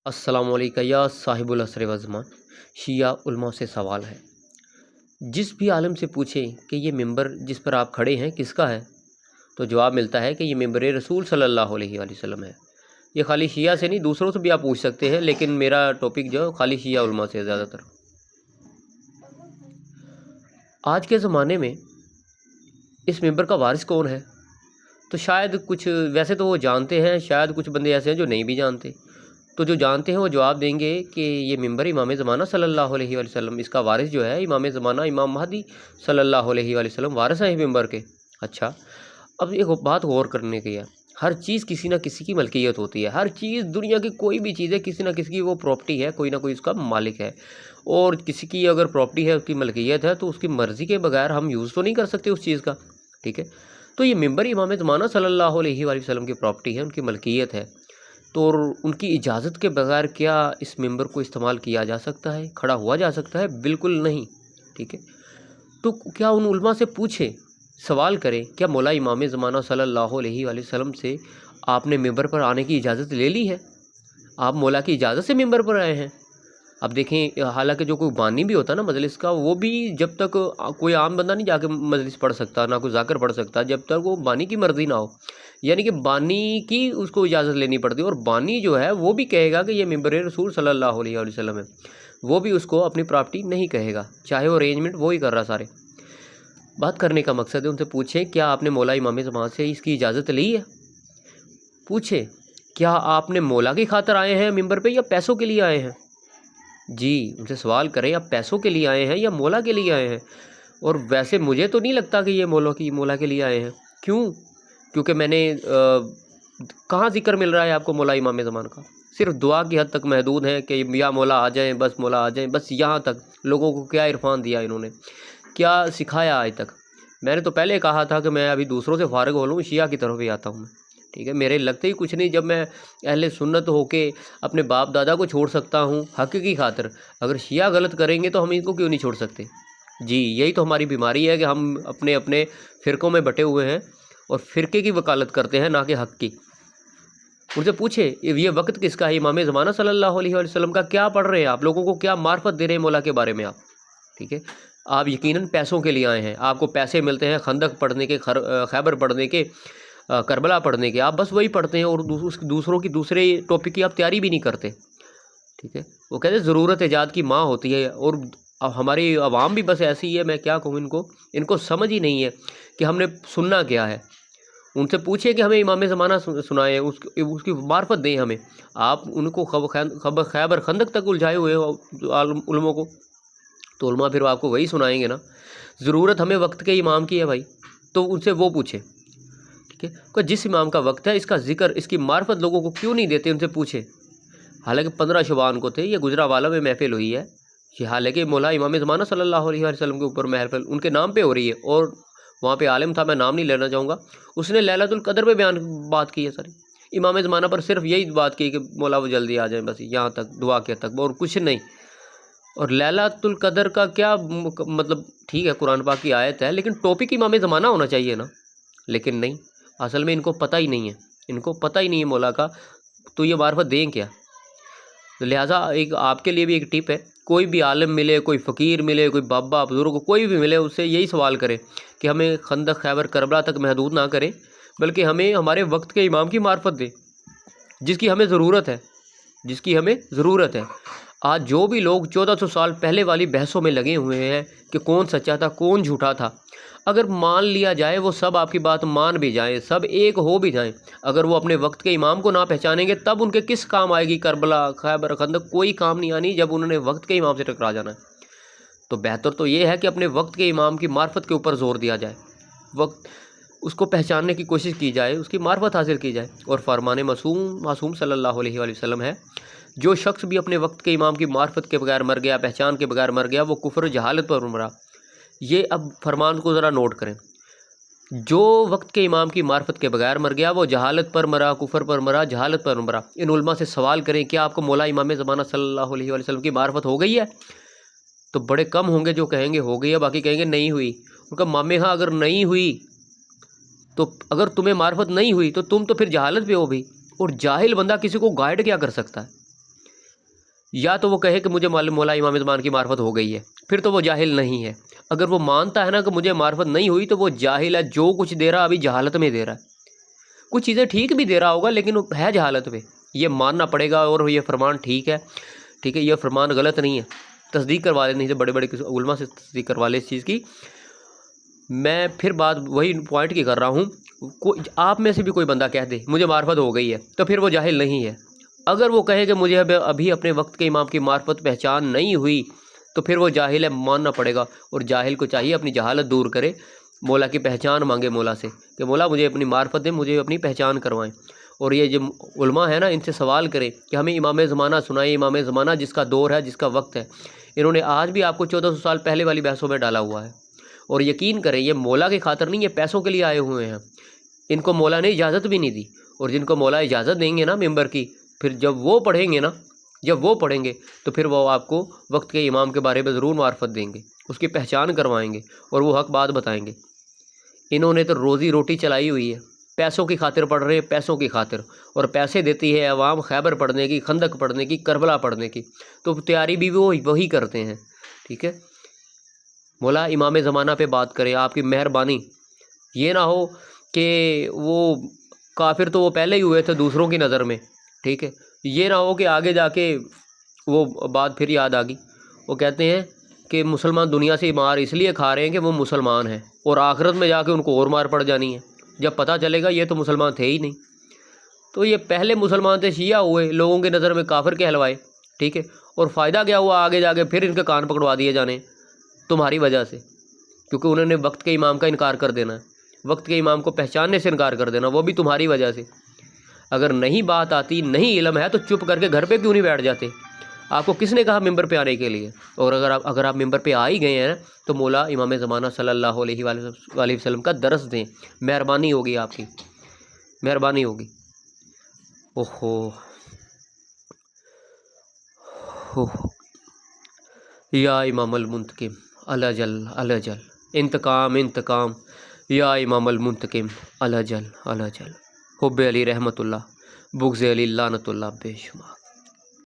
अस्सलाम वालेकुम या साहिबुल असर वज़मान। शिया उलमा से सवाल है, जिस भी आलिम से पूछें कि ये मिंबर जिस पर आप खड़े हैं किसका है, तो जवाब मिलता है कि ये मिंबर रसूल सल्लल्लाहु अलैहि वसल्लम है। ये खाली शिया से नहीं, दूसरों से भी आप पूछ सकते हैं, लेकिन मेरा टॉपिक जो खाली शिया उलमा से है ज़्यादातर। आज के ज़माने में इस मिंबर का वारिस कौन है, तो शायद कुछ वैसे तो वो जानते हैं, शायद कुछ बंदे ऐसे हैं जो नहीं भी जानते। तो जो जानते हैं वो जवाब देंगे कि ये मिंबर इमाम ज़माना सल्लल्लाहु अलैहि वसल्लम, इसका वारिस जो है इमाम ज़माना इमाम महदी सल्लल्लाहु अलैहि वसल्लम वारिस है मिंबर के। अच्छा, अब एक बात गौर करने की है, हर चीज़ किसी न किसी की मलकियत होती है। हर चीज़, दुनिया की कोई भी चीज़ है, किसी न किसी की वो प्रॉपर्टी है, कोई ना कोई उसका मालिक है। और किसी की अगर प्रॉपर्टी है, उसकी मलकियत है, तो उसकी मर्ज़ी के बगैर हम यूज़ तो नहीं कर सकते उस चीज़ का। ठीक है, तो ये मिंबर इमाम ज़माना सल्लल्लाहु अलैहि वसल्लम की प्रॉपर्टी है, उनकी मलकियत है। तो उनकी इजाज़त के बगैर क्या इस मिंबर को इस्तेमाल किया जा सकता है, खड़ा हुआ जा सकता है? बिल्कुल नहीं। ठीक है, तो क्या उन उलमा से पूछे, सवाल करें, क्या मौला इमाम ज़माना सल्लल्लाहु अलैहि वसल्लम से आपने मिंबर पर आने की इजाज़त ले ली है? आप मौला की इजाज़त से मिंबर पर आए हैं? अब देखें, हालांकि जो कोई बानी भी होता है ना मजलिस का, वो भी जब तक कोई आम बंदा नहीं जाके मजलिस पढ़ सकता, ना कोई जाकर पढ़ सकता, जब तक वो बानी की मर्ज़ी ना हो। यानी कि बानी की उसको इजाज़त लेनी पड़ती है, और बानी जो है वो भी कहेगा कि ये मिंबर रसूल सल्लल्लाहु अलैहि वसल्लम है, वो भी उसको अपनी प्रॉपर्टी नहीं कहेगा, चाहे वो अरेंजमेंट वो ही कर रहा। सारे बात करने का मकसद है, उनसे पूछें क्या आपने मौला इमाम ज़मान से इसकी इजाज़त ली है। पूछे क्या आपने मौला की खातर आए हैं मिंबर पे, या पैसों के लिए आए हैं। जी, उनसे सवाल करें, आप पैसों के लिए आए हैं या मौला के लिए आए हैं। और वैसे मुझे तो नहीं लगता कि ये मौला के लिए आए हैं। क्यों? क्योंकि मैंने कहाँ ज़िक्र मिल रहा है आपको मौला इमाम ज़मान का? सिर्फ दुआ की हद तक महदूद है कि या मौला आ जाएं, बस मौला आ जाएं, बस यहाँ तक। लोगों को क्या इरफान दिया इन्होंने, क्या सिखाया आज तक? मैंने तो पहले कहा था कि मैं अभी दूसरों से फारिग हो लूँ, शिया की तरफ भी आता हूँ मैं। ठीक है, मेरे लगते ही कुछ नहीं, जब मैं अहले सुन्नत होके अपने बाप दादा को छोड़ सकता हूँ हक़ की खातिर, अगर शिया गलत करेंगे तो हम इनको क्यों नहीं छोड़ सकते? जी, यही तो हमारी बीमारी है कि हम अपने अपने फ़िरक़ों में बटे हुए हैं और फ़िरक़े की वकालत करते हैं, ना कि हक़ की। उनसे पूछे ये वक्त किसका है, इमाम ज़माना सल्लल्लाहु अलैहि वसल्लम का। क्या पढ़ रहे हैं आप, लोगों को क्या मार्फत दे रहे हैं मौला के बारे में आप? ठीक है, आप यकीनन पैसों के लिए आए हैं, आपको पैसे मिलते हैं खंदक पढ़ने के, खैबर पढ़ने के, करबला पढ़ने के, आप बस वही पढ़ते हैं और दूसरों की दूसरे टॉपिक की आप तैयारी भी नहीं करते। ठीक है, वो कहते हैं ज़रूरत ईजाद की माँ होती है, और अब हमारी आवाम भी बस ऐसी है, मैं क्या कहूँ इनको समझ ही नहीं है कि हमने सुनना क्या है। उनसे पूछे कि हमें इमाम ज़माना सुनाएं, उसकी मार्फत दें हमें। आप उनको खैबर खंदक तक उलझाए हुए हो उलमों को, तो उलमा फिर आपको वही सुनाएंगे ना। ज़रूरत हमें वक्त के इमाम की है भाई, तो उनसे वो पूछे। ठीक है, कि जिस इमाम का वक्त है, इसका जिक्र, इसकी मार्फत लोगों को क्यों नहीं देते, उनसे पूछे। हालांकि 15 शुबान को थे, ये गुजरावाला में महफिल हुई है, ये हालांकि मौला इमाम ज़माना सल्लल्लाहु अलैहि वसल्लम के ऊपर महफिल उनके नाम पे हो रही है, और वहाँ पे आलिम था, मैं नाम नहीं लेना चाहूँगा, उसने लैलतुल कदर पे बात की है सारी। इमाम ज़माना पर सिर्फ यही बात की कि मौला वो जल्दी आ जाए, बस यहाँ तक, दुआ के तक, और कुछ नहीं। और लैलतुल कदर का क्या मतलब? ठीक है, कुरान पाक की आयत है, लेकिन टॉपिक इमाम ज़माना होना चाहिए ना। लेकिन नहीं, असल में इनको पता ही नहीं है, इनको पता ही नहीं है मौला का, तो ये मार्फत दें क्या? तो लिहाजा एक आपके लिए भी एक टिप है, कोई भी आलिम मिले, कोई फ़कीर मिले, कोई बाबा बुज़ुर्ग, कोई भी मिले, उससे यही सवाल करें कि हमें खंदक खैबर करबला तक महदूद ना करें, बल्कि हमें हमारे वक्त के इमाम की मार्फत दे, जिसकी हमें ज़रूरत है, जिसकी हमें ज़रूरत है। आज जो भी लोग 1400 साल पहले वाली बहसों में लगे हुए हैं कि कौन सच्चा था, कौन झूठा था, अगर मान लिया जाए, वो सब आपकी बात मान भी जाएं, सब एक हो भी जाएं, अगर वो अपने वक्त के इमाम को ना पहचानेंगे, तब उनके किस काम आएगी करबला, खैबर, खंदक? कोई काम नहीं आनी, जब उन्होंने वक्त के इमाम से टकरा जाना है। तो बेहतर तो ये है कि अपने वक्त के इमाम की मार्फत के ऊपर जोर दिया जाए, वक्त उसको पहचानने की कोशिश की जाए, उसकी मार्फत हासिल की जाए। और फरमान मासूम सल्लल्लाहु अलैहि वसल्लम है, जो शख्स भी अपने वक्त के इमाम की मार्फत के बगैर मर गया, पहचान के बगैर मर गया, वो कुफ्र जहालत पर मरा। ये अब फरमान को ज़रा नोट करें, जो वक्त के इमाम की मार्फत के बगैर मर गया, वो जहालत पर मरा, कुफर पर मरा, जहालत पर मरा। इन उलमा से सवाल करें, क्या आपको मौला इमाम ज़माना सल्लल्लाहु अलैहि वसल्लम की मार्फत हो गई है? तो बड़े कम होंगे जो कहेंगे हो गई है, बाकी कहेंगे नहीं हुई। उनका मामे, हाँ, अगर नहीं हुई, तो अगर तुम्हें मार्फत नहीं हुई तो तुम तो फिर जहालत पे हो भी, और जाहिल बंदा किसी को गाइड क्या कर सकता है? یا تو وہ کہے کہ مجھے مولا امام زمان کی معرفت ہو گئی ہے، پھر تو وہ جاہل نہیں ہے۔ اگر وہ مانتا ہے نا کہ مجھے معرفت نہیں ہوئی تو وہ جاہل ہے، جو کچھ دے رہا ابھی جہالت میں دے رہا ہے۔ کچھ چیزیں ٹھیک بھی دے رہا ہوگا لیکن وہ ہے جہالت میں، یہ ماننا پڑے گا۔ اور یہ فرمان ٹھیک ہے، یہ فرمان غلط نہیں ہے، تصدیق کروا لیں، نہیں تو بڑے بڑے علماء سے تصدیق کروا لیں اس چیز کی۔ میں پھر بات وہی پوائنٹ کی کر رہا ہوں، آپ میں سے بھی کوئی بندہ کہہ دے مجھے معرفت ہو گئی ہے تو پھر وہ جاہل نہیں ہے۔ اگر وہ کہے کہ مجھے ابھی اپنے وقت کے امام کی معرفت پہچان نہیں ہوئی تو پھر وہ جاہل ہے، ماننا پڑے گا۔ اور جاہل کو چاہیے اپنی جہالت دور کرے، مولا کی پہچان مانگے مولا سے کہ مولا مجھے اپنی معرفت دیں، مجھے اپنی پہچان کروائیں۔ اور یہ جو علماء ہیں نا ان سے سوال کرے کہ ہمیں امام زمانہ سنائیں، امام زمانہ جس کا دور ہے، جس کا وقت ہے۔ انہوں نے آج بھی آپ کو 1400 سال پہلے والی بحثوں میں ڈالا ہوا ہے۔ اور یقین کریں یہ مولا کی خاطر نہیں، یہ پیسوں کے لیے آئے ہوئے ہیں۔ ان کو مولا نے اجازت بھی نہیں دی، اور جن کو مولا اجازت دیں گے نا ممبر کی، پھر جب وہ پڑھیں گے تو پھر وہ آپ کو وقت کے امام کے بارے میں ضرور معرفت دیں گے، اس کی پہچان کروائیں گے اور وہ حق بات بتائیں گے۔ انہوں نے تو روزی روٹی چلائی ہوئی ہے، پیسوں کی خاطر پڑھ رہے ہیں، پیسوں کی خاطر، اور پیسے دیتی ہے عوام خیبر پڑھنے کی، خندق پڑھنے کی، کربلا پڑھنے کی، تو تیاری بھی وہی کرتے ہیں۔ ٹھیک ہے، مولا امام زمانہ پہ بات کرے، آپ کی مہربانی۔ یہ نہ ہو کہ وہ کافر تو وہ پہلے ہی ہوئے تھے دوسروں کی نظر میں، ٹھیک ہے، یہ نہ ہو کہ آگے جا کے وہ بات پھر یاد آ گئی۔ وہ کہتے ہیں کہ مسلمان دنیا سے مار اس لیے کھا رہے ہیں کہ وہ مسلمان ہیں، اور آخرت میں جا کے ان کو اور مار پڑ جانی ہے جب پتہ چلے گا یہ تو مسلمان تھے ہی نہیں۔ تو یہ پہلے مسلمان تھے، شیعہ ہوئے، لوگوں کی نظر میں کافر کہلوائے، ٹھیک ہے، اور فائدہ کیا ہوا آگے جا کے پھر ان کے کان پکڑوا دیے جانے تمہاری وجہ سے، کیونکہ انہوں نے وقت کے امام کا انکار کر دینا ہے، وقت کے امام کو پہچاننے سے انکار کر دینا، وہ بھی تمہاری وجہ سے۔ اگر نہیں بات آتی، نہیں علم ہے تو چپ کر کے گھر پہ کیوں نہیں بیٹھ جاتے؟ آپ کو کس نے کہا ممبر پہ آنے کے لیے؟ اور اگر آپ ممبر پہ آ ہی گئے ہیں تو مولا امام زمانہ صلی اللہ علیہ وآلہ وسلم کا درس دیں، مہربانی ہوگی، آپ کی مہربانی ہوگی۔ اوہو یا امام المنتقم الاجل الاجل، انتقام یا امام المنتقم الاجل الاجل، حب علی رحمت اللہ، بغض علی لعنت اللہ بے شمار۔